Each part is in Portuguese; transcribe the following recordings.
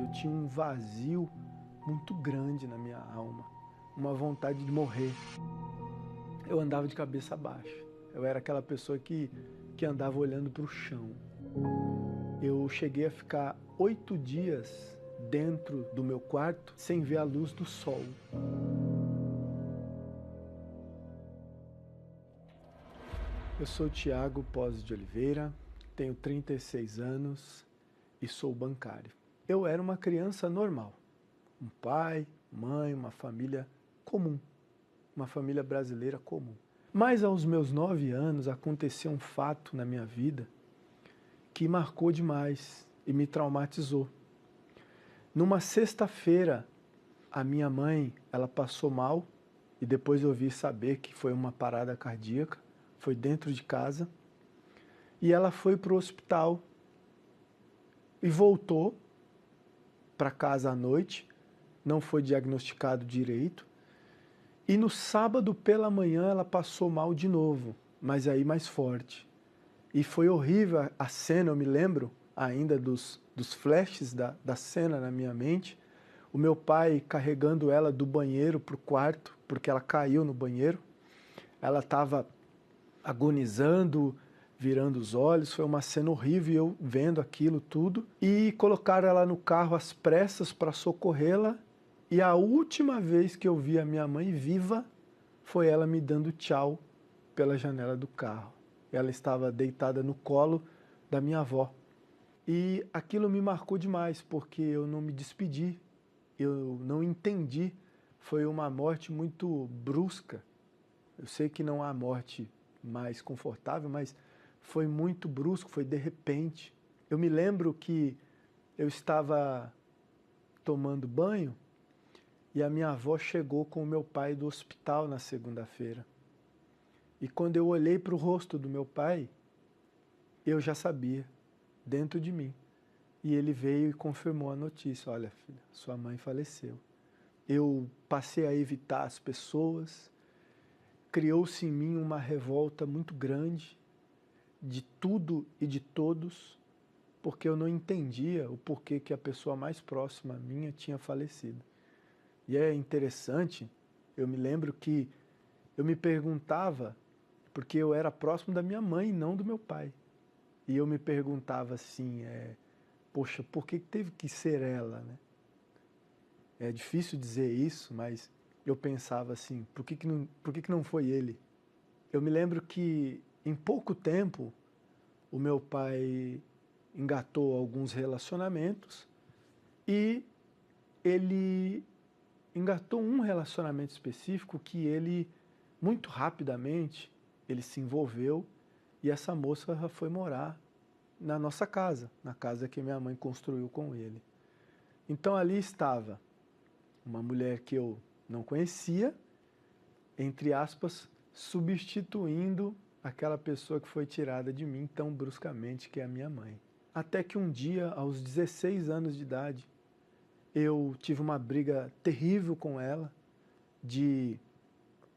Eu tinha um vazio muito grande na minha alma, uma vontade de morrer. Eu andava de cabeça baixa. Eu era aquela pessoa que andava olhando para o chão. Eu cheguei a ficar 8 dias dentro do meu quarto sem ver a luz do sol. Eu sou Tiago Pozzi de Oliveira, tenho 36 anos e sou bancário. Eu era uma criança normal, um pai, mãe, uma família comum, uma família brasileira comum. Mas aos meus 9 anos aconteceu um fato na minha vida que marcou demais e me traumatizou. Numa sexta-feira, a minha mãe, ela passou mal e depois eu vi saber que foi uma parada cardíaca, foi dentro de casa, e ela foi para o hospital e voltou para casa à noite, não foi diagnosticado direito, e no sábado pela manhã ela passou mal de novo, mas aí mais forte. E foi horrível a cena, eu me lembro ainda dos flashes da cena na minha mente, o meu pai carregando ela do banheiro para o quarto, porque ela caiu no banheiro, ela estava agonizando, virando os olhos, foi uma cena horrível, eu vendo aquilo tudo, e colocaram ela no carro às pressas para socorrê-la, e a última vez que eu vi a minha mãe viva, foi ela me dando tchau pela janela do carro. Ela estava deitada no colo da minha avó. E aquilo me marcou demais, porque eu não me despedi, eu não entendi, foi uma morte muito brusca. Eu sei que não há morte mais confortável, mas foi muito brusco, foi de repente. Eu me lembro que eu estava tomando banho e a minha avó chegou com o meu pai do hospital na segunda-feira. E quando eu olhei para o rosto do meu pai, eu já sabia, dentro de mim. E ele veio e confirmou a notícia: olha, filha, sua mãe faleceu. Eu passei a evitar as pessoas, criou-se em mim uma revolta muito grande de tudo e de todos, porque eu não entendia o porquê que a pessoa mais próxima minha tinha falecido. E é interessante, eu me lembro que eu me perguntava, porque eu era próximo da minha mãe e não do meu pai. E eu me perguntava assim, poxa, por que teve que ser ela, né? É difícil dizer isso, mas eu pensava assim, por que não foi ele? Eu me lembro que em pouco tempo o meu pai engatou alguns relacionamentos e ele engatou um relacionamento específico que ele, muito rapidamente, ele se envolveu e essa moça foi morar na nossa casa, na casa que minha mãe construiu com ele. Então ali estava uma mulher que eu não conhecia, entre aspas, substituindo aquela pessoa que foi tirada de mim tão bruscamente, que é a minha mãe. Até que um dia, aos 16 anos de idade, eu tive uma briga terrível com ela, de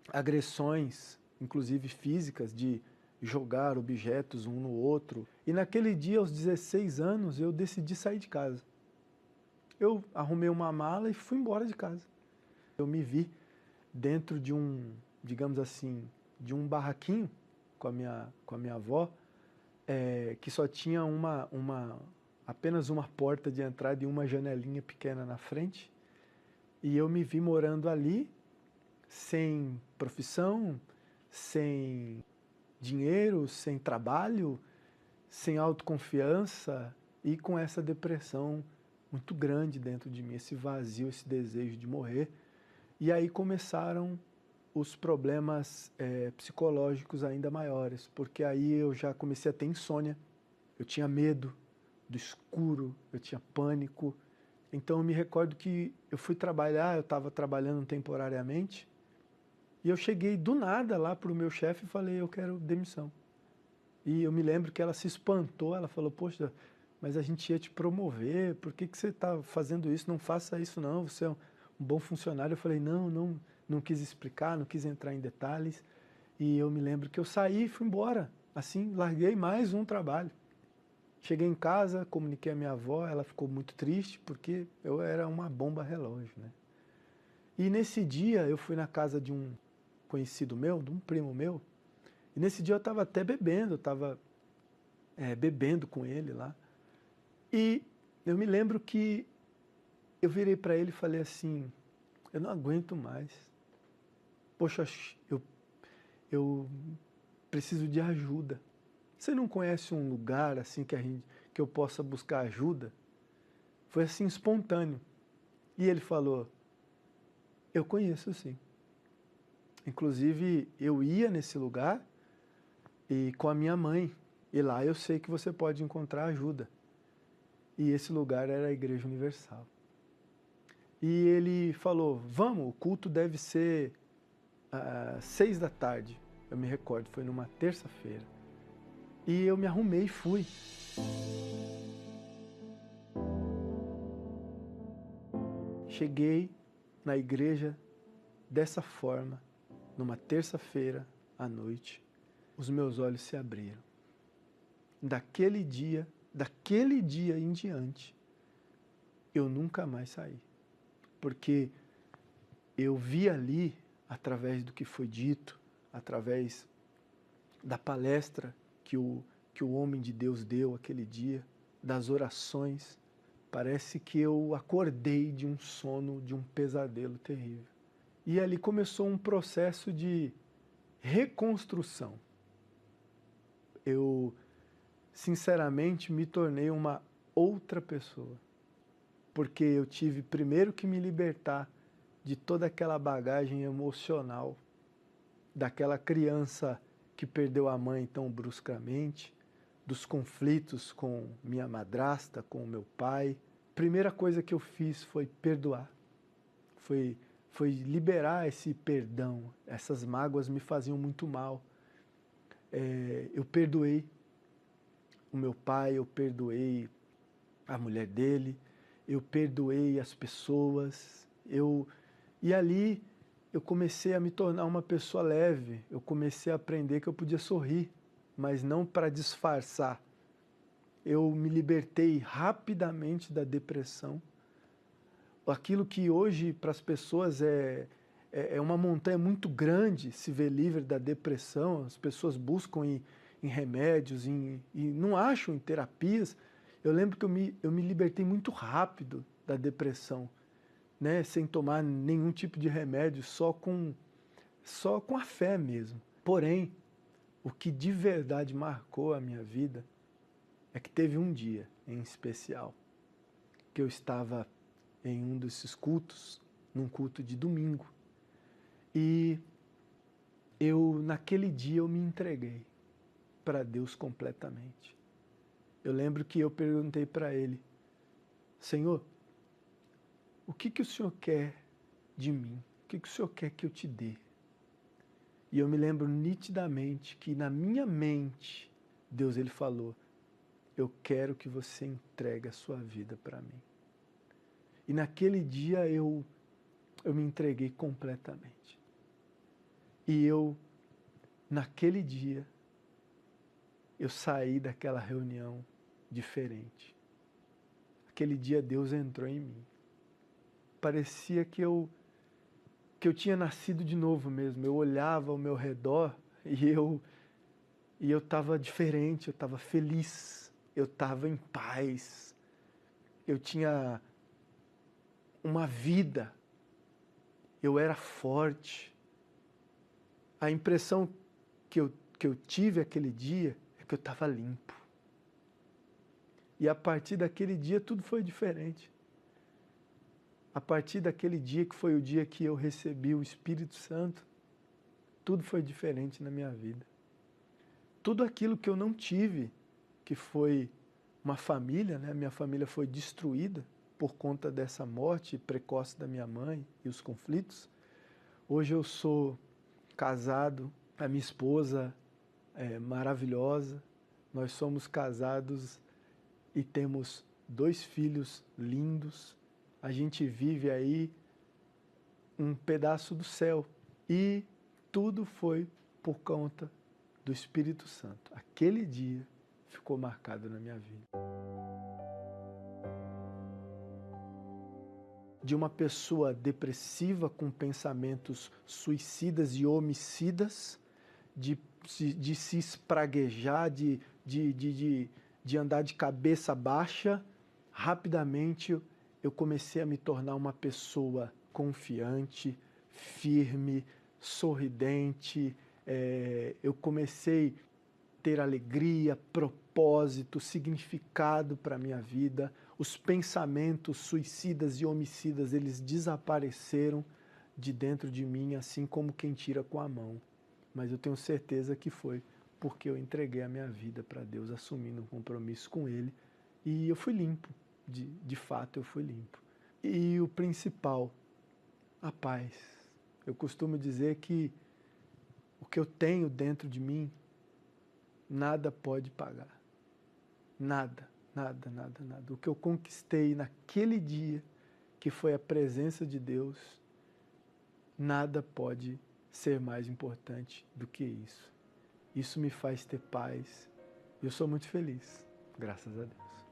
agressões, inclusive físicas, de jogar objetos um no outro. E naquele dia, aos 16 anos, eu decidi sair de casa. Eu arrumei uma mala e fui embora de casa. Eu me vi dentro de digamos assim, de um barraquinho com a minha avó, que só tinha apenas uma porta de entrada e uma janelinha pequena na frente. E eu me vi morando ali, sem profissão, sem dinheiro, sem trabalho, sem autoconfiança e com essa depressão muito grande dentro de mim, esse vazio, esse desejo de morrer. E aí começaram os problemas psicológicos ainda maiores, porque aí eu já comecei a ter insônia, eu tinha medo do escuro, eu tinha pânico. Então eu me recordo que eu fui trabalhar, eu estava trabalhando temporariamente, e eu cheguei do nada lá para o meu chefe e falei, eu quero demissão. E eu me lembro que ela se espantou, ela falou, poxa, mas a gente ia te promover, por que você está fazendo isso? Não faça isso não, você é um bom funcionário. Eu falei, não quis explicar, não quis entrar em detalhes. E eu me lembro que eu saí e fui embora, assim, larguei mais um trabalho. Cheguei em casa, comuniquei à minha avó, ela ficou muito triste porque eu era uma bomba relógio, né? E nesse dia eu fui na casa de um conhecido meu, de um primo meu, e nesse dia eu estava até bebendo, eu estava bebendo com ele lá. E eu me lembro que eu virei para ele e falei assim, eu não aguento mais. Poxa, eu preciso de ajuda. Você não conhece um lugar assim que eu possa buscar ajuda? Foi assim espontâneo. E ele falou, eu conheço sim. Inclusive, eu ia nesse lugar e com a minha mãe. E lá eu sei que você pode encontrar ajuda. E esse lugar era a Igreja Universal. E ele falou, vamos, o culto deve ser às 6 da tarde. Eu me recordo, foi numa terça-feira. E eu me arrumei e fui. Cheguei na igreja dessa forma, numa terça-feira à noite, os meus olhos se abriram. Daquele dia em diante, eu nunca mais saí. Porque eu vi ali, através do que foi dito, através da palestra que o homem de Deus deu aquele dia, das orações, parece que eu acordei de um sono, de um pesadelo terrível. E ali começou um processo de reconstrução. Eu, sinceramente, me tornei uma outra pessoa. Porque eu tive primeiro que me libertar de toda aquela bagagem emocional, daquela criança que perdeu a mãe tão bruscamente, dos conflitos com minha madrasta, com meu pai. Primeira coisa que eu fiz foi perdoar. Foi liberar esse perdão. Essas mágoas me faziam muito mal. Eu perdoei o meu pai, eu perdoei a mulher dele, eu perdoei as pessoas. E ali eu comecei a me tornar uma pessoa leve. Eu comecei a aprender que eu podia sorrir, mas não para disfarçar. Eu me libertei rapidamente da depressão. Aquilo que hoje para as pessoas é uma montanha muito grande, se ver livre da depressão, as pessoas buscam em remédios e não acham em terapias. Eu lembro que eu me libertei muito rápido da depressão, né? Sem tomar nenhum tipo de remédio, só com a fé mesmo. Porém, o que de verdade marcou a minha vida é que teve um dia em especial que eu estava em um desses cultos, num culto de domingo. E naquele dia, eu me entreguei para Deus completamente. Eu lembro que eu perguntei para Ele, Senhor, o que o Senhor quer de mim? O que o Senhor quer que eu te dê? E eu me lembro nitidamente que na minha mente, Deus ele falou, eu quero que você entregue a sua vida para mim. E naquele dia eu me entreguei completamente. E naquele dia, eu saí daquela reunião diferente. Aquele dia Deus entrou em mim. Parecia que eu tinha nascido de novo mesmo. Eu olhava ao meu redor e eu estava diferente, eu estava feliz, eu estava em paz. Eu tinha uma vida, eu era forte. A impressão que eu tive aquele dia é que eu estava limpo. E a partir daquele dia tudo foi diferente. A partir daquele dia que foi o dia que eu recebi o Espírito Santo, tudo foi diferente na minha vida. Tudo aquilo que eu não tive, que foi uma família, né? Minha família foi destruída por conta dessa morte precoce da minha mãe e os conflitos. Hoje eu sou casado, a minha esposa é maravilhosa, nós somos casados e temos 2 filhos lindos, a gente vive aí um pedaço do céu e tudo foi por conta do Espírito Santo. Aquele dia ficou marcado na minha vida. De uma pessoa depressiva com pensamentos suicidas e homicidas, de se espraguejar, de andar de cabeça baixa, rapidamente eu comecei a me tornar uma pessoa confiante, firme, sorridente. Eu comecei a ter alegria, propósito, significado para a minha vida. Os pensamentos suicidas e homicidas, eles desapareceram de dentro de mim, assim como quem tira com a mão. Mas eu tenho certeza que foi porque eu entreguei a minha vida para Deus, assumindo um compromisso com Ele, e eu fui limpo, de fato eu fui limpo. E o principal, a paz. Eu costumo dizer que o que eu tenho dentro de mim, nada pode pagar. Nada, nada, nada, nada. O que eu conquistei naquele dia, que foi a presença de Deus, nada pode ser mais importante do que isso. Isso me faz ter paz. Eu sou muito feliz, graças a Deus.